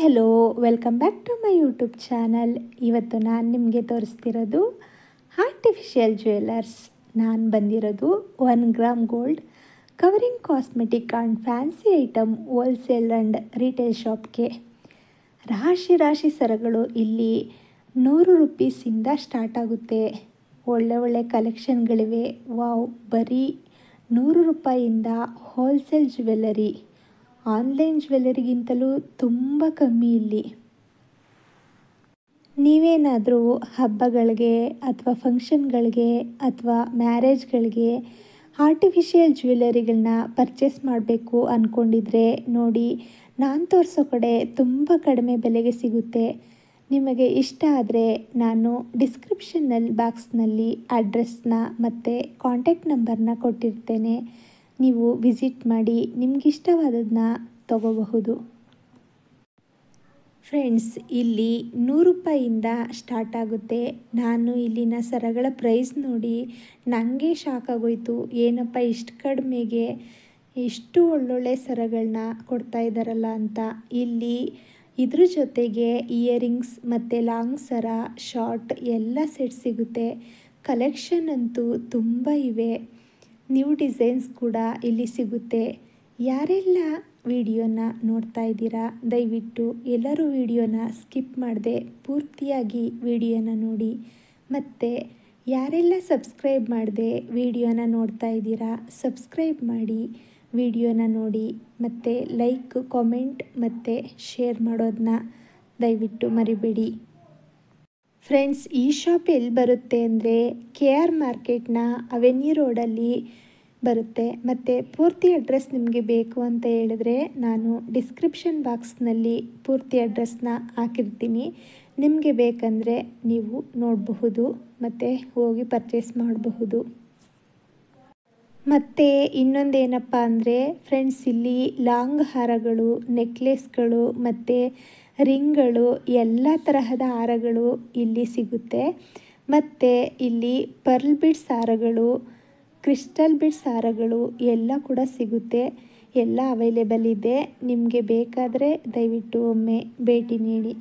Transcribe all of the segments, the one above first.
Hello welcome back to my YouTube channel. ಇವತ್ತು ನಾನು ನಿಮಗೆ ತೋರಿಸ್ತಿರೋದು ಆರ್ಟಿಫಿಷಿಯಲ್ ಜ್ಯುವೆಲರ್ಸ್. ನಾನು ಬಂದಿರೋದು 1 gram gold covering cosmetic and fancy item wholesale and retail ಶಾಪ್ಗೆ. ರಾಶಿ ರಾಶಿ ಸರಗಳು ಇಲ್ಲಿ 100 ರೂಪೀಸಿಂದ ಸ್ಟಾರ್ಟ್ ಆಗುತ್ತೆ. ಒಳ್ಳೆ ಕಲೆಕ್ಷನ್ಗಳಿವೆ. ವಾವ್, ಬರೀ 100 ರೂಪಾಯಿಯಿಂದ ಹೋಲ್ಸೇಲ್ ಜ್ಯುವೆಲರಿ. ಆನ್ಲೈನ್ ಜ್ಯುವೆಲರಿಗಿಂತಲೂ ತುಂಬ ಕಮ್ಮಿ ಇಲ್ಲಿ. ನೀವೇನಾದರೂ ಹಬ್ಬಗಳಿಗೆ ಅಥವಾ ಫಂಕ್ಷನ್ಗಳಿಗೆ ಅಥವಾ ಮ್ಯಾರೇಜ್ಗಳಿಗೆ ಆರ್ಟಿಫಿಷಿಯಲ್ ಜ್ಯುವೆಲರಿಗಳನ್ನ ಪರ್ಚೇಸ್ ಮಾಡಬೇಕು ಅಂದ್ಕೊಂಡಿದ್ರೆ ನೋಡಿ, ನಾನು ತೋರಿಸೋ ಕಡೆ ತುಂಬ ಕಡಿಮೆ ಬೆಲೆಗೆ ಸಿಗುತ್ತೆ. ನಿಮಗೆ ಇಷ್ಟ ಆದರೆ ನಾನು ಡಿಸ್ಕ್ರಿಪ್ಷನ್ನಲ್ಲಿ ಬಾಕ್ಸ್ನಲ್ಲಿ ಅಡ್ರೆಸ್ನ ಮತ್ತು ಕಾಂಟ್ಯಾಕ್ಟ್ ನಂಬರ್ನ ಕೊಟ್ಟಿರ್ತೇನೆ. ನೀವು ವಿಸಿಟ್ ಮಾಡಿ ನಿಮಗಿಷ್ಟವಾದದನ್ನ ತಗೋಬಹುದು. ಫ್ರೆಂಡ್ಸ್, ಇಲ್ಲಿ 100 ರೂಪಾಯಿಯಿಂದ ಸ್ಟಾರ್ಟ್ ಆಗುತ್ತೆ. ನಾನು ಇಲ್ಲಿನ ಸರಗಳ ಪ್ರೈಸ್ ನೋಡಿ ನನಗೆ ಶಾಕ್ ಆಗೋಯ್ತು. ಏನಪ್ಪ ಇಷ್ಟು ಕಡಿಮೆಗೆ ಇಷ್ಟು ಒಳ್ಳೊಳ್ಳೆ ಸರಗಳನ್ನ ಕೊಡ್ತಾ ಇದ್ದಾರಲ್ಲ ಅಂತ. ಇಲ್ಲಿ ಇದ್ರ ಜೊತೆಗೆ ಇಯರಿಂಗ್ಸ್ ಮತ್ತು ಲಾಂಗ್ ಸರ, ಶಾರ್ಟ್ ಎಲ್ಲ ಸೆಟ್ ಸಿಗುತ್ತೆ. ಕಲೆಕ್ಷನ್ ಅಂತೂ ತುಂಬ ಇವೆ. ನ್ಯೂ ಡಿಸೈನ್ಸ್ ಕೂಡ ಇಲ್ಲಿ ಸಿಗುತ್ತೆ. ಯಾರೆಲ್ಲ ವಿಡಿಯೋನ ನೋಡ್ತಾ ಇದ್ದೀರಾ, ದಯವಿಟ್ಟು ಎಲ್ಲರೂ ವಿಡಿಯೋನ ಸ್ಕಿಪ್ ಮಾಡದೆ ಪೂರ್ತಿಯಾಗಿ ವಿಡಿಯೋನ ನೋಡಿ. ಮತ್ತು ಯಾರೆಲ್ಲ ಸಬ್ಸ್ಕ್ರೈಬ್ ಮಾಡದೆ ವಿಡಿಯೋನ ನೋಡ್ತಾ ಇದ್ದೀರಾ, ಸಬ್ಸ್ಕ್ರೈಬ್ ಮಾಡಿ ವಿಡಿಯೋನ ನೋಡಿ. ಮತ್ತು ಲೈಕ್, ಕಾಮೆಂಟ್ ಮತ್ತು ಶೇರ್ ಮಾಡೋದನ್ನ ದಯವಿಟ್ಟು ಮರಿಬೇಡಿ. ಫ್ರೆಂಡ್ಸ್, ಈ ಶಾಪ್ ಎಲ್ಲಿ ಬರುತ್ತೆ ಅಂದರೆ KR ಮಾರ್ಕೆಟ್ನ ಅವೆನ್ಯೂ ರೋಡಲ್ಲಿ ಬರುತ್ತೆ. ಮತ್ತು ಪೂರ್ತಿ ಅಡ್ರೆಸ್ ನಿಮಗೆ ಬೇಕು ಅಂತ ಹೇಳಿದ್ರೆ ನಾನು ಡಿಸ್ಕ್ರಿಪ್ಷನ್ ಬಾಕ್ಸ್ನಲ್ಲಿ ಪೂರ್ತಿ ಅಡ್ರೆಸ್ನ ಹಾಕಿರ್ತೀನಿ. ನಿಮಗೆ ಬೇಕಂದರೆ ನೀವು ನೋಡಬಹುದು ಮತ್ತು ಹೋಗಿ ಪರ್ಚೇಸ್ ಮಾಡಬಹುದು. ಮತ್ತು ಇನ್ನೊಂದೇನಪ್ಪ ಅಂದರೆ ಫ್ರೆಂಡ್ಸ್, ಇಲ್ಲಿ ಲಾಂಗ್ ಹಾರಗಳು, ನೆಕ್ಲೆಸ್ಗಳು ಮತ್ತು ರಿಂಗ್ಗಳು, ಎಲ್ಲ ತರಹದ ಹಾರಗಳು ಇಲ್ಲಿ ಸಿಗುತ್ತೆ. ಮತ್ತು ಇಲ್ಲಿ ಪರ್ಲ್ ಬಿಡ್ಸ್ ಹಾರಗಳು, ಕ್ರಿಸ್ಟಲ್ ಬಿಡ್ಸ್ ಹಾರಗಳು ಎಲ್ಲ ಕೂಡ ಸಿಗುತ್ತೆ. ಎಲ್ಲ ಅವೈಲೇಬಲ್ ಇದೆ. ನಿಮಗೆ ಬೇಕಾದರೆ ದಯವಿಟ್ಟು ಒಮ್ಮೆ ಭೇಟಿ ನೀಡಿ.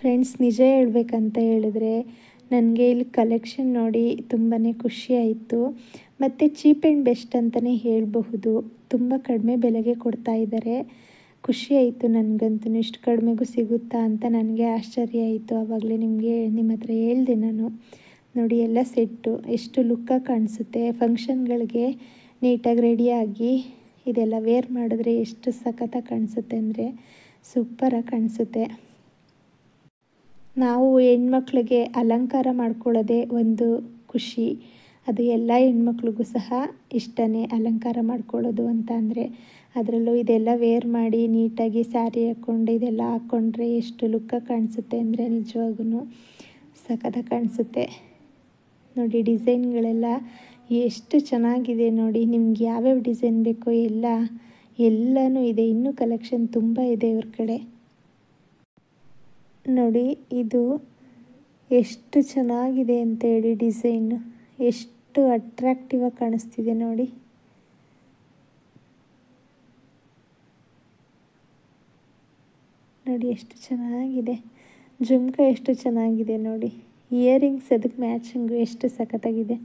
ಫ್ರೆಂಡ್ಸ್, ನಿಜ ಹೇಳಬೇಕಂತ ಹೇಳಿದ್ರೆ ನನಗೆ ಇಲ್ಲಿ ಕಲೆಕ್ಷನ್ ನೋಡಿ ತುಂಬಾ ಖುಷಿ ಆಯಿತು. ಮತ್ತು ಚೀಪ್ ಆ್ಯಂಡ್ ಬೆಸ್ಟ್ ಅಂತಲೇ ಹೇಳಬಹುದು. ತುಂಬ ಕಡಿಮೆ ಬೆಲೆಗೆ ಕೊಡ್ತಾ ಇದ್ದಾರೆ. ಖುಷಿ ಆಯಿತು ನನಗಂತೂ. ಇಷ್ಟು ಕಡಿಮೆಗೂ ಸಿಗುತ್ತಾ ಅಂತ ನನಗೆ ಆಶ್ಚರ್ಯ ಆಯಿತು. ಆವಾಗಲೇ ನಿಮ್ಮ ಹತ್ರ ಹೇಳಿದೆ ನಾನು. ನೋಡಿ, ಎಲ್ಲ ಸೆಟ್ಟು ಎಷ್ಟು ಲುಕ್ಕಾಗಿ ಕಾಣಿಸುತ್ತೆ. ಫಂಕ್ಷನ್ಗಳಿಗೆ ನೀಟಾಗಿ ರೆಡಿಯಾಗಿ ಇದೆಲ್ಲ ವೇರ್ ಮಾಡಿದ್ರೆ ಎಷ್ಟು ಸಖತ್ತಾಗಿ ಕಾಣಿಸುತ್ತೆ ಅಂದರೆ ಸೂಪರಾಗಿ ಕಾಣಿಸುತ್ತೆ. ನಾವು ಹೆಣ್ಮಕ್ಳಿಗೆ ಅಲಂಕಾರ ಮಾಡ್ಕೊಳ್ಳೋದೇ ಒಂದು ಖುಷಿ. ಅದು ಎಲ್ಲ ಹೆಣ್ಮಕ್ಳಿಗೂ ಸಹ ಇಷ್ಟನೇ ಅಲಂಕಾರ ಮಾಡ್ಕೊಳ್ಳೋದು ಅಂತ ಅಂದರೆ. ಅದರಲ್ಲೂ ಇದೆಲ್ಲ ವೇರ್ ಮಾಡಿ ನೀಟಾಗಿ ಸ್ಯಾರಿ ಹಾಕ್ಕೊಂಡು ಇದೆಲ್ಲ ಹಾಕ್ಕೊಂಡ್ರೆ ಎಷ್ಟು ಲುಕ್ಕಾಗಿ ಕಾಣಿಸುತ್ತೆ ಅಂದರೆ ನಿಜವಾಗೂ ಸಖತ್ತಾಗಿ ಕಾಣಿಸುತ್ತೆ. ನೋಡಿ, ಡಿಸೈನ್ಗಳೆಲ್ಲ ಎಷ್ಟು ಚೆನ್ನಾಗಿದೆ ನೋಡಿ. ನಿಮ್ಗೆ ಯಾವ್ಯಾವ ಡಿಸೈನ್ ಬೇಕೋ ಎಲ್ಲನೂ ಇದೆ. ಇನ್ನೂ ಕಲೆಕ್ಷನ್ ತುಂಬ ಇದೆ ಇವ್ರ ಕಡೆ. ನೋಡಿ, ಇದು ಎಷ್ಟು ಚೆನ್ನಾಗಿದೆ ಅಂತೇಳಿ ಡಿಸೈನು ಎಷ್ಟು ಅಟ್ರಾಕ್ಟಿವ್ ಆಗಿ ಕಾಣಿಸ್ತಿದೆ ನೋಡಿ. ನೋಡಿ ಎಷ್ಟು ಚೆನ್ನಾಗಿದೆ. ಜುಮ್ಕ ಎಷ್ಟು ಚೆನ್ನಾಗಿದೆ ನೋಡಿ. ಇಯರಿಂಗ್ಸ್ ಅದಕ್ಕೆ ಮ್ಯಾಚಿಂಗು ಎಷ್ಟು ಸಖತ್ತಾಗಿದೆ.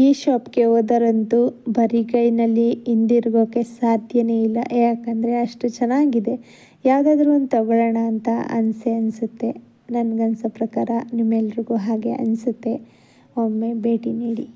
ಈ ಶಾಪ್ಗೆ ಹೋದರಂತೂ ಬರಿಗೈನಲ್ಲಿ ಹಿಂದಿರುಗೋಕ್ಕೆ ಸಾಧ್ಯನೇ ಇಲ್ಲ, ಯಾಕಂದರೆ ಅಷ್ಟು ಚೆನ್ನಾಗಿದೆ. ಯಾವುದಾದ್ರೂ ಒಂದು ತಗೊಳ್ಳೋಣ ಅಂತ ಅನಿಸುತ್ತೆ. ನನಗನ್ಸೋ ಪ್ರಕಾರ ನಿಮ್ಮೆಲ್ರಿಗೂ ಹಾಗೆ ಅನಿಸುತ್ತೆ. ಒಮ್ಮೆ ಭೇಟಿ ನೀಡಿ.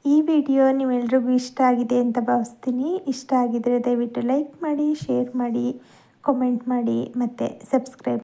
ಈ ವಿಡಿಯೋ ನಿಮ್ಮೆಲ್ರಿಗೂ ಇಷ್ಟ ಆಗಿದೆ ಅಂತ ಭಾವಿಸ್ತೀನಿ. ಇಷ್ಟ ಆಗಿದರೆ ದಯವಿಟ್ಟು ಲೈಕ್ ಮಾಡಿ, ಶೇರ್ ಮಾಡಿ, ಕಾಮೆಂಟ್ ಮಾಡಿ ಮತ್ತು ಸಬ್ಸ್ಕ್ರೈಬ್